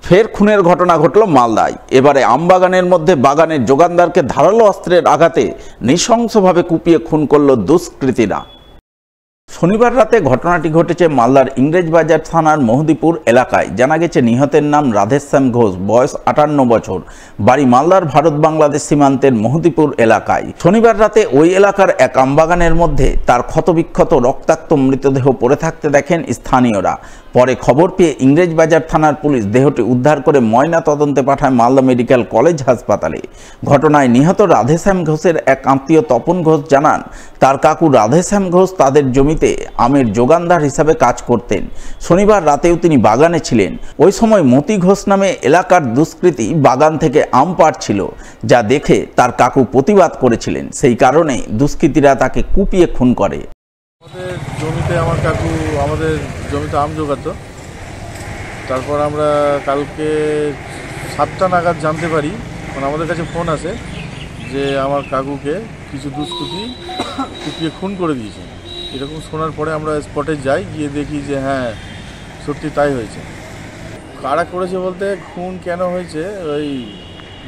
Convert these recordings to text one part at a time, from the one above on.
ফের খুনের ঘটনা ঘটল মালদায়। এবারে আমবাগানের মধ্যে বাগানের যোগানদারকে ধারালো অস্ত্রের আঘাতে নৃশংসভাবে কুপিয়ে খুন করল দুষ্কৃতীরা। শনিবার রাতে ঘটনাটি ঘটেছে মালদার ইংরেজবাজার থানার মহদীপুর এলাকায়। জানা গেছে নিহতের নাম রাধেশ্যাম ঘোষ, বয়স 58 বছর, বাড়ি মালদার ভারত বাংলাদেশ সীমান্তের মহদীপুর এলাকায়। শনিবার রাতে ওই এলাকার এক আমবাগানের মধ্যে তার ক্ষতবিক্ষত রক্তাক্ত মৃতদেহ পড়ে থাকতে দেখেন স্থানীয়রা। পরে খবর পেয়ে ইংরেজবাজার থানার পুলিশ দেহটি উদ্ধার করে ময়না তদন্তে পাঠায় মালদা মেডিকেল কলেজ হাসপাতালে। ঘটনায় নিহত রাধেশ্যাম ঘোষের এক আত্মীয় তপন ঘোষ জানান, তার কাকু রাধেশ্যাম ঘোষ তাদের জমিতে আমের যোগানদার হিসাবে কাজ করতেন। শনিবার রাতেও তিনি বাগানে ছিলেন। ওই সময় মতি ঘোষ নামে এলাকার দুষ্কৃতী বাগান থেকে আম পাড়ছিল, যা দেখে তার কাকু প্রতিবাদ করেছিলেন। সেই কারণে দুষ্কৃতীরা তাকে কুপিয়ে খুন করে। আমাদের জমিতে আমার কাকু আমাদের জমিতে আম জোগাতো। তারপর আমরা কালকে 7টা নাগাদ জানতে পারি, মানে আমাদের কাছে ফোন আসে যে আমার কাকুকে কিছু দুষ্কৃতী কুপিয়ে খুন করে দিয়েছে। এরকম শোনার পরে আমরা স্পটে যাই, গিয়ে দেখি যে হ্যাঁ সত্যি তাই হয়েছে। কারা করেছে বলতে খুন কেন হয়েছে, ওই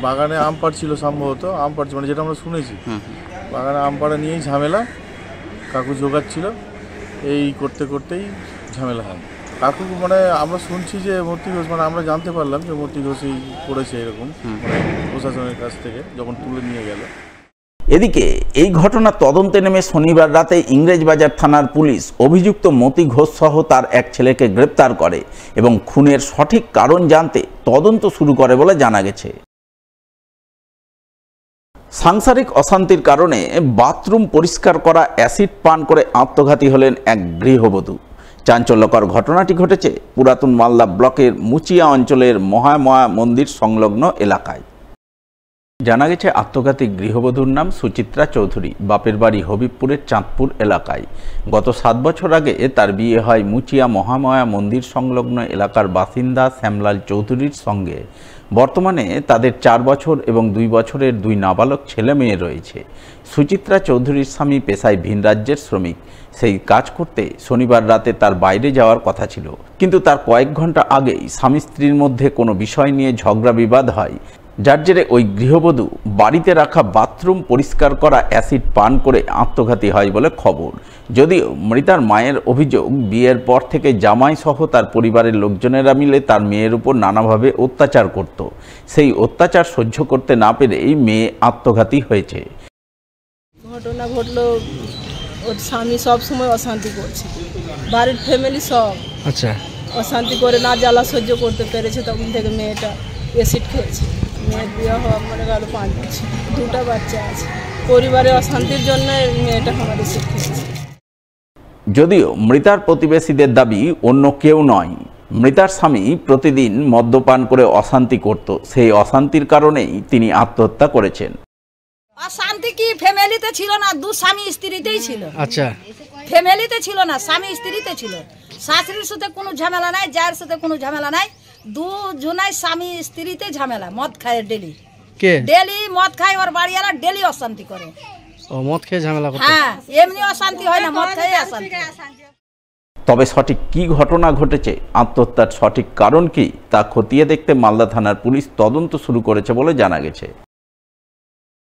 বাগানে আম পাড়ছিল, সম্ভবত আম পাড়ছে, মানে যেটা আমরা শুনেছি বাগানে আম পাড়া নিয়েই ঝামেলা। কাকু জোগাচ্ছিল, এই করতে করতেই ঝামেলা হয়। কাকু মানে আমরা শুনছি যে মতি ঘোষ, মানে আমরা জানতে পারলাম যে মতি ঘোষই করেছে এরকম, মানে প্রশাসনের কাছ থেকে যখন তুলে নিয়ে গেল। এদিকে এই ঘটনা তদন্তে নেমে শনিবার রাতে ইংরেজবাজার থানার পুলিশ অভিযুক্ত মতি ঘোষ সহ তার এক ছেলেকে গ্রেপ্তার করে এবং খুনের সঠিক কারণ জানতে তদন্ত শুরু করে বলে জানা গেছে। সাংসারিক অশান্তির কারণে বাথরুম পরিষ্কার করা অ্যাসিড পান করে আত্মঘাতী হলেন এক গৃহবধূ। চাঞ্চল্যকর ঘটনাটি ঘটেছে পুরাতন মালদা ব্লকের মুচিয়া অঞ্চলের মহামায়া মন্দির সংলগ্ন এলাকায়। জানা গেছে আত্মঘাতী গৃহবধূর নাম সুচিত্রা চৌধুরী, বাপের বাড়ি হবিবপুরের চাঁদপুর এলাকায়। গত 7 বছর আগে তার বিয়ে হয় মুচিয়া মহামায়া মন্দির সংলগ্ন এলাকার বাসিন্দা শ্যামলাল চৌধুরীর সঙ্গে। বর্তমানে তাদের 4 বছর এবং 2 বছরের 2 নাবালক ছেলে মেয়ে রয়েছে। সুচিত্রা চৌধুরীর স্বামী পেশায় ভিন রাজ্যের শ্রমিক। সেই কাজ করতে শনিবার রাতে তার বাইরে যাওয়ার কথা ছিল, কিন্তু তার কয়েক ঘন্টা আগেই স্বামী স্ত্রীর মধ্যে কোনো বিষয় নিয়ে ঝগড়া বিবাদ হয়, যার জেরে ওই গৃহবধূ বাড়িতে রাখা বাথরুম পরিষ্কার করা অ্যাসিড পান করে আত্মঘাতী হয় বলে খবর। যদিও মৃতার মায়ের অভিযোগ, বিয়ের পর থেকে জামাই সহ তার পরিবারের লোকজনেরা মিলে তার মেয়ের উপর নানাভাবে অত্যাচার করত। সেই অত্যাচার সহ্য করতে না পেরে এই মেয়ে আত্মঘাতী হয়েছে। ঘটনা ঘটলো, ওর স্বামী সব সময় অশান্তি করছে, বাড়ির ফ্যামিলি সব অশান্তি করে না জ্বালা সহ্য করতে পেরেছে, তখন থেকে মেয়েটা অ্যাসিড খেয়েছে। মেয়ের বিয়ে হওয়া মনে গেল 5 বছর, 2টা বাচ্চা আছে। পরিবারের অশান্তির জন্য মেয়েটা আমাদের অ্যাসিড খেয়েছে। যদিও মৃতার প্রতিবেশীদের দাবি অন্য কেউ নয়, মৃতার স্বামী প্রতিদিন মদ্যপান করে অশান্তি করত। সেই অশান্তির কারণেই তিনি আত্মহত্যা করেছেন। অশান্তি কি ফ্যামিলিতে ছিল না, 2 স্বামী স্ত্রীতেই ছিল। আচ্ছা, ফ্যামিলিতে ছিল না, স্বামী স্ত্রীতে ছিল। শাশুড়ির সাথে কোনো ঝামেলা নাই, যার সাথে কোনো ঝামেলা নাই, 2 জনাই স্বামী স্ত্রীতে ঝামেলা। মদ খায় ডেলি মদ খায়, ওর বাড়িওয়ালা ডেলি অশান্তি করে। ও মদ খেয়ে ঝামেলা করে? হ্যাঁ, এমনি অশান্তি হয় না, মদ খেয়ে অশান্তি। তবে সঠিক কি ঘটনা ঘটেছে, আত্মহত্যার সঠিক কারণ কি, তা খতিয়ে দেখতে মালদা থানার পুলিশ তদন্ত শুরু করেছে বলে জানা গেছে।